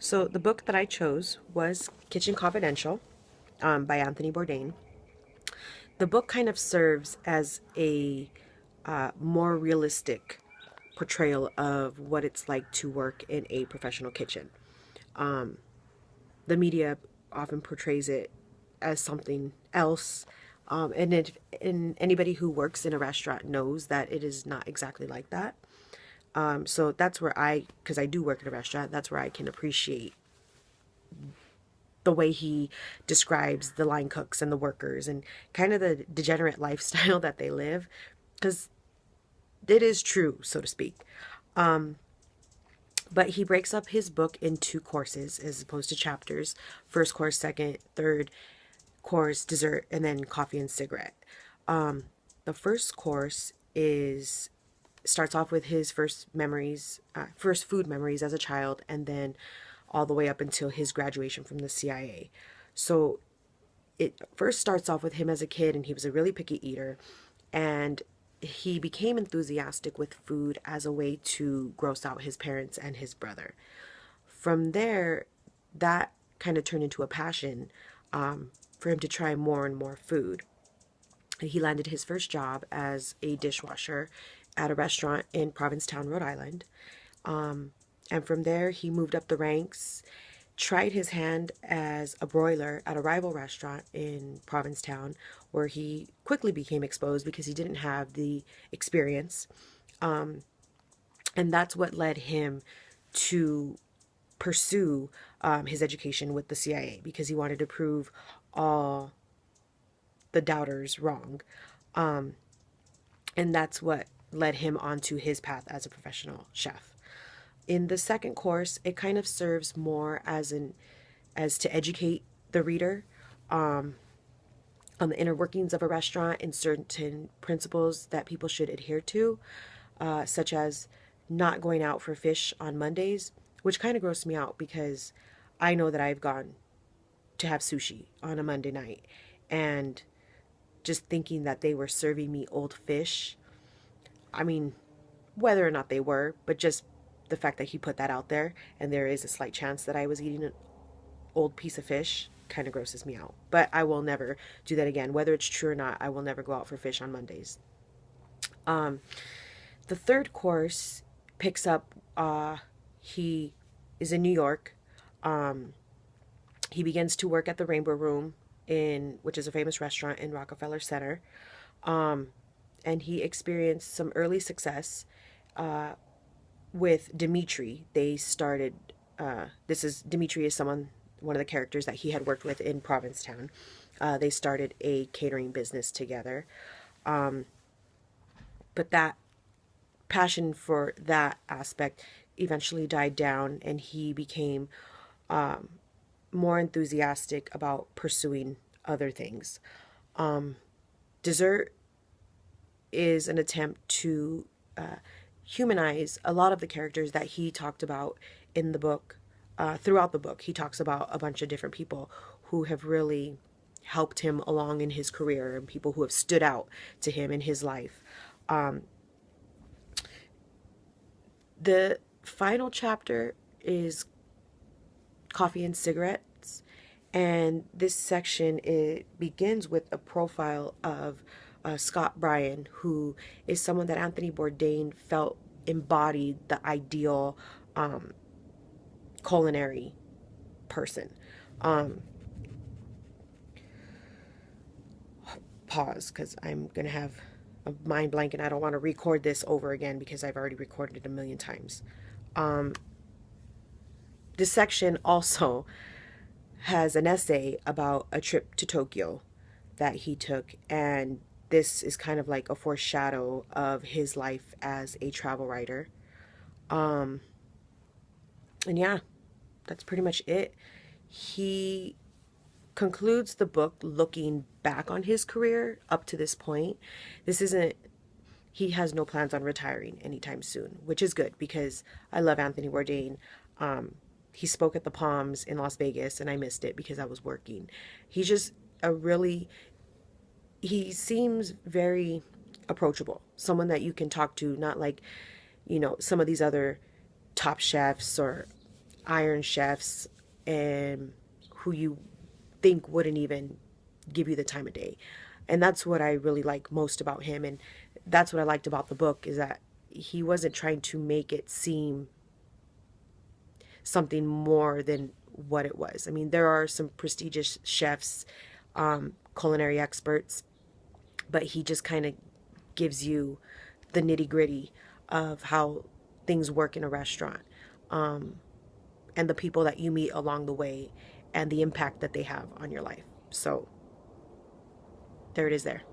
So the book that I chose was Kitchen Confidential by Anthony Bourdain. The book kind of serves as a more realistic portrayal of what it's like to work in a professional kitchen. The media often portrays it as something else, and anybody who works in a restaurant knows that it is not exactly like that. So that's where because I do work in a restaurant, that's where I can appreciate the way he describes the line cooks and the workers and kind of the degenerate lifestyle that they live, because it is true, so to speak. But he breaks up his book into courses as opposed to chapters: first course, second, third course, dessert, and then coffee and cigarette. The first course is starts off with his first food memories as a child, and then all the way up until his graduation from the CIA. So it first starts off with him as a kid, and he was a really picky eater, and he became enthusiastic with food as a way to gross out his parents and his brother. From there, that kind of turned into a passion for him to try more and more food. And he landed his first job as a dishwasher at a restaurant in Provincetown, Rhode Island. And from there, he moved up the ranks, tried his hand as a broiler at a rival restaurant in Provincetown, where he quickly became exposed because he didn't have the experience. And that's what led him to pursue his education with the CIA, because he wanted to prove all the doubters wrong. And that's what led him onto his path as a professional chef. In the second course, it kind of serves more as to educate the reader on the inner workings of a restaurant and certain principles that people should adhere to, such as not going out for fish on Mondays, which kind of grossed me out because I know that I've gone to have sushi on a Monday night, and just thinking that they were serving me old fish. I mean, whether or not they were, but just the fact that he put that out there, and there is a slight chance that I was eating an old piece of fish, kind of grosses me out. But I will never do that again. Whether it's true or not, I will never go out for fish on Mondays. The third course picks up, he is in New York. He begins to work at the Rainbow Room, which is a famous restaurant in Rockefeller Center. And he experienced some early success with Dimitri. They started, Dimitri is one of the characters that he had worked with in Provincetown. They started a catering business together. But that passion for that aspect eventually died down, and he became more enthusiastic about pursuing other things. Dessert is an attempt to humanize a lot of the characters that he talked about in the book. Throughout the book, he talks about a bunch of different people who have really helped him along in his career, and people who have stood out to him in his life. The final chapter is coffee and cigarettes, and this section, it begins with a profile of Scott Bryan, who is someone that Anthony Bourdain felt embodied the ideal culinary person. Pause, because I'm going to have a mind blank and I don't want to record this over again because I've already recorded it a million times. This section also has an essay about a trip to Tokyo that he took, and this is kind of like a foreshadow of his life as a travel writer. And yeah, that's pretty much it. He concludes the book looking back on his career up to this point. He has no plans on retiring anytime soon, which is good because I love Anthony Bourdain. He spoke at the Palms in Las Vegas, and I missed it because I was working. He's just he seems very approachable, someone that you can talk to, not like, some of these other top chefs or iron chefs and who you think wouldn't even give you the time of day. And that's what I really like most about him. And that's what I liked about the book, is that he wasn't trying to make it seem something more than what it was. I mean, there are some prestigious chefs, culinary experts, but he just kind of gives you the nitty gritty of how things work in a restaurant, and the people that you meet along the way and the impact that they have on your life. So there it is there.